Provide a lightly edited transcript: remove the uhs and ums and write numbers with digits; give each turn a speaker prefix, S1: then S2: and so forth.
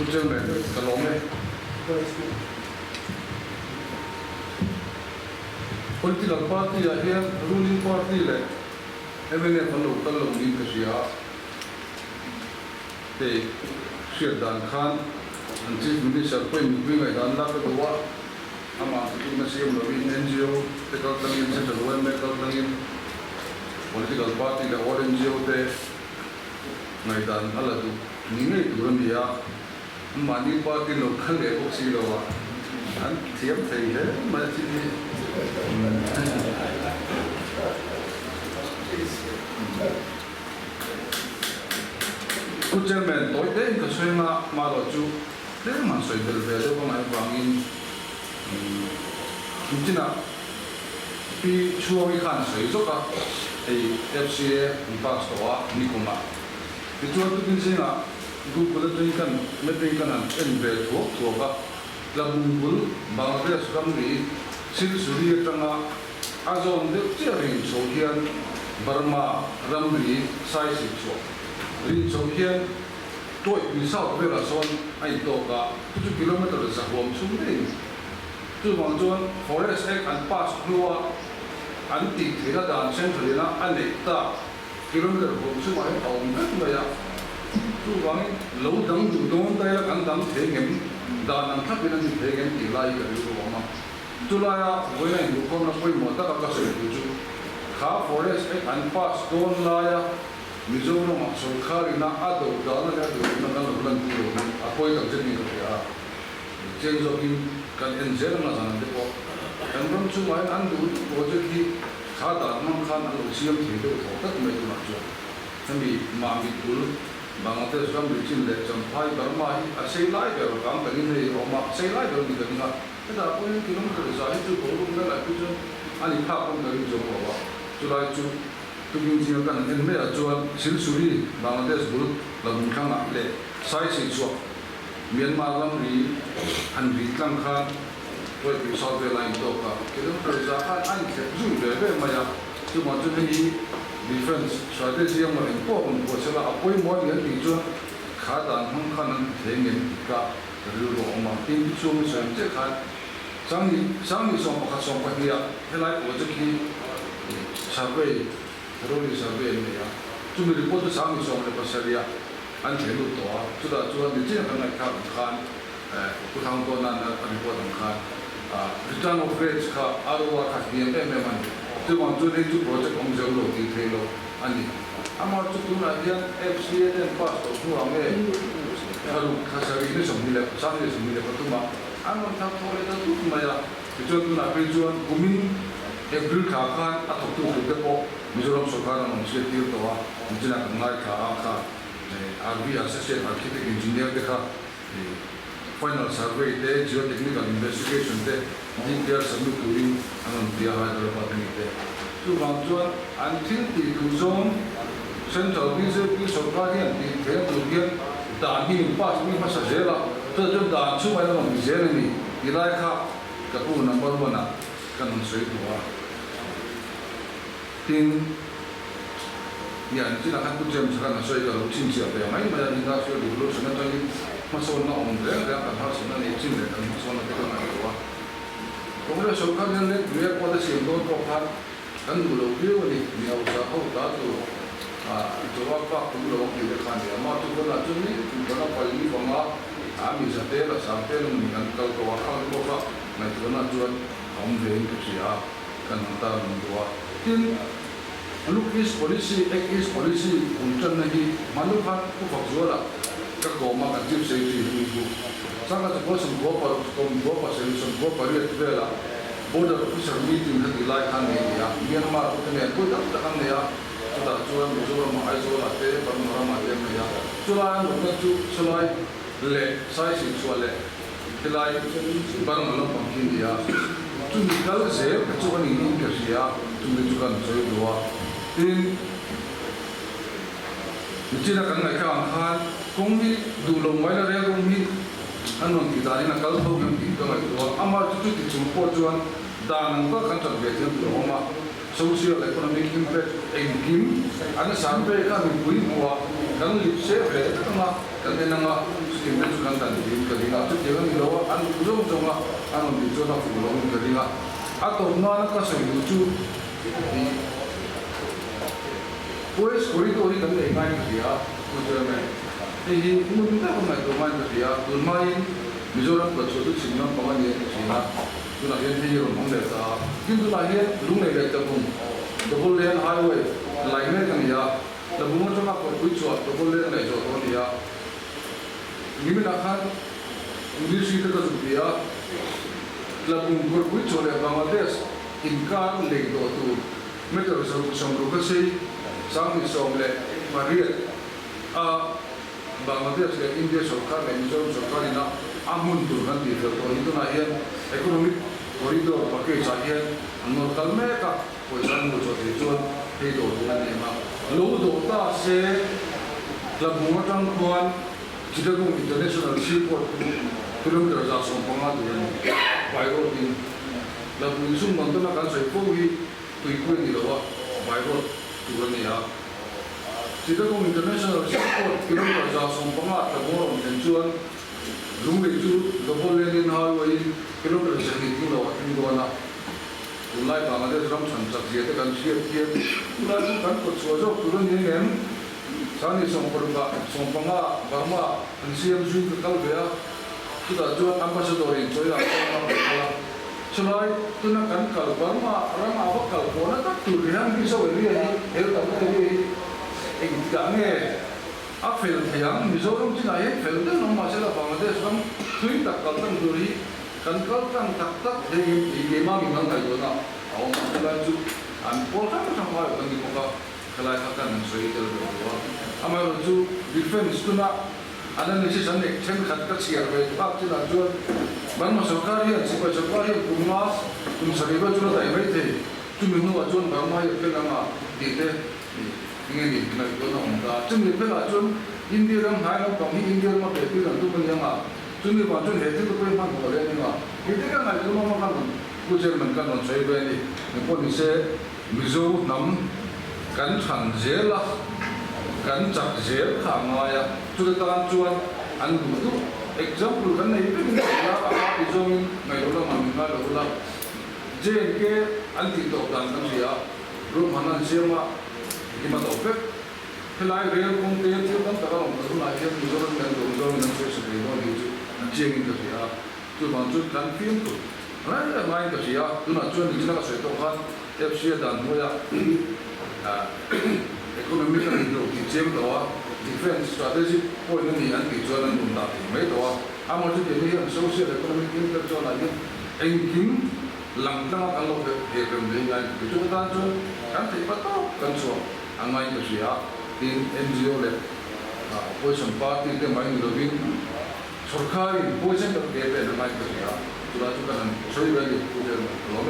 S1: Kucing le, kalong le. Political party ya ruling party le. MNA kalau ni kerja. Te Syed Dan Khan, Chief Minister pun mungkin ada nak kedua. Ama itu masih melalui NGO, tekal tangin central government tekal tangin political party le or NGO te. Ngai dan ala tu ni turun dia. Mani party lo kan le oksi lo wa. An tiap thei he masih ni. Kucingmen toy deh ke suena malu cu, deh masuk berbeda dengan bangin. Mungkin pi cuawi kan saya juga, FCA empat setengah ni kuma. Itu waktu ini saya guru pada tingkat metingkan NB tu ka, labungul Bangladesh kami silsuri tengah azon dek cering sohian Burma ramli size itu. Rin Sohian, toy misal bela son, ay toka 7 kilometer sa huam sumring. Tu mangjuan forest act and pass keluar, anti tidak dan central na anekta kilometer huam sumai tahun berapa? Tu bang laudang dudung tayar kandang thengem dan angkat dengan thengem ilai dari rumah. Tu laya boleh indukon na koi mota kakasih tuju. Kha forest act and pass don laya. Mizoram Sarkari na ado dana ya do na bulan tu apoi tak jadi kerja. Change of kan enzer na sana depo. Kan tu main andu project di khada nam khan al usiam thido thokat mai tu nacho. Kami mami tul Bangladesh ram bicin le champai Burma hi asai lai ber kam kali nei roma asai lai ber ni kan na. Kada apoi kilometer zai tu boru na la tu ani pha kon dari jo ba. Julai tu Tugin kan enme ajuan silsuri Bangladesh group labung khang le sai si chuak Myanmar lam ri an ri tlang khan koi pi south line to ka kilometer za an ke zu le be maya tu ma tu ni defense strategy ma important ko sela apoi mo ni ti chu kha dan hang khan an thengin ka ru ro ma tin chu mi san che khan sang ni so pa kha so pa ya helai ko chu ki survey Terus survey ni ya, cuma report tu sami soal pasal dia, anjir lu toa, sudah di sini kan kan, kurang tu nana report kan, return of rates ka, arwah kasih dia memang, cuma tu ni tu project om jauh di trailo, ani, amal tu dia FCA dan pas tu semua ame, kalau kasar ini sembilan, sami sembilan betul mah, amal tak boleh tu maya, itu nak perjuan kumin, April kapan atau tu depo. Mizoram Sarkar ang initiative to mungkin akan naik ke RV Associate Architect Engineer dekha final survey de geotechnical investigation de DPR submit turing ang dia Hyderabad ni de tu bangjuan until the zone central BJP Sarkar yang di Turkian dan ini pas jela tu dan cuma yang jela ni ilai ka kapu number 1 kan sui tua Tin, ya, nanti akan kucing sekarang saya kalau kucing siapa yang main banyak tinggal saya dulu sebenarnya ini masalah nak orang dia akan harus sebenarnya kucing dan masalah kita nak doa. Kemudian Sarkar yang ni dia pada siapa tohan kan dulu dia usaha tu jawab pak dulu dia kan dia matu pun tu ni kerana paling bangga kami sampai dengan kalau doa kalau doa nanti kerana tuan dia kerja kan antara dua. Tin look is policy, act is policy, uncan lagi manukan upah jualah kegoma kan cip safety itu. Sangat cepat semua solution pariat bela border officer meeting hati lai kan ya. Myanmar itu ni aku tak kan ya. Sudah jual mahal jual ate permulaan macam ni ya. Jualan bukan jual le size jual le. Kelai barang malam pangkin dia. Tu nikal saya kecuali ini kerja. Tunjukkan saya dua. Ini, jika kan mereka angkat, kami dulu mana dia kami, anu kita ini nak kalau kami kita dua, amal itu dicumpu juan dan angkat kan terbetul dua, social economic impact engkim ana sampai kan bui buah kan lipse ve tama kan enanga skim tu kan tan din kadinga tu jegan lo an ujong jonga an di zona fulong kadinga atau mana ka sai lucu di pues koridori kan engai dia ujame ini mungkin tak pernah domain dia domain Mizoram betul tu sini orang ni sini tu nak yang ini orang desa, kita nak yang rumah desa pun, double lane highway, line kan ya, tapi mungkin cuma pergi cuat double lane ni jauh dia, ini nak English kita tu dia, tapi pergi cuat yang Bangladesh, inkar lagi tu, mereka bersama kasi, sangat somle, Maria, Bangladesh ke India सरकार ने मिजोरम सरकार ने ना आमुन दुर्गंध दिए थे तो इतना ये economic corridor pakai चाहिए नॉर्कल में का कोई जान वो जो थे जो हे दो दुर्गंध ये मां लोग दोता से जब मुंगटंग कुआन जिधर international seaport kilometer जासों पंगा दुर्गंध बाइरो दिन जब मुझे मंत्र ना kan saya कोई तो इक्वल नहीं रहा बाइरो दुर्गंध या Jika kau international seaport kita berjaya sompang atau orang menjual rumah itu double lane highway kita berjaya itu lawat ini dua nak mulai Bangladesh ram sanjak dia kan siap mulai itu kan persuasif turun ini kan sani sompang Burma siap juga kalau dia kita jual ambassador ini jual apa selain itu nak kan kalau Burma orang apa kalau orang tak turun bisa beli ini tak boleh Kami apel yang Mizoram Cina yang apel tu nama masalah Bangladesh kan tuin tak kaltan duri kan kaltan tak dari lima minggu kayu na awam masalah tu ampun kan sama orang di muka kelaikan sesuai terlalu amai tu defense tu nak ada nasi sana ceng khat siar baik tak Cina jual ban masukar yang siapa yang kumas seribu jual tak baik tu tu minggu jual Burma yang kelama dite ingin kita nak orang dah, cuma lepas tu India orang hai orang kami India orang betul orang tu punya mah, cuma macam hati tu pun macam boleh ni mah, kita kan ada orang makan, bukan makan orang saya beri, ni ni se Mizo nam kan chanjel lah, kan chanjel kama ya, sudah tangan cuan, anu tu example kan ni itu ni apa Mizo ni, mereka orang mengal orang, JNK anti tu dan dia, rumah mana siapa Ima topek, helai real konten itu kan tak orang tu nak yang Mizoram dan sesuatu ni itu, nanti itu dia, tu maksud kan film tu, main tu dia, tu nak cuci di sana sesuatu kan, FC dan muda, ekonomi kan itu, macam tu defense strategy point ni yang dijualan pun tak, macam tu amal tu jadi yang social economic impact tu lagi, engkim langkah kalau berkembang itu kan tu kan tidak tahu kan so. Angai tu siapa in NGO le, position party te main lebih, सरकारी position tu dia angai tu siapa, tu lah tu kan, saya bagi pujian, kalau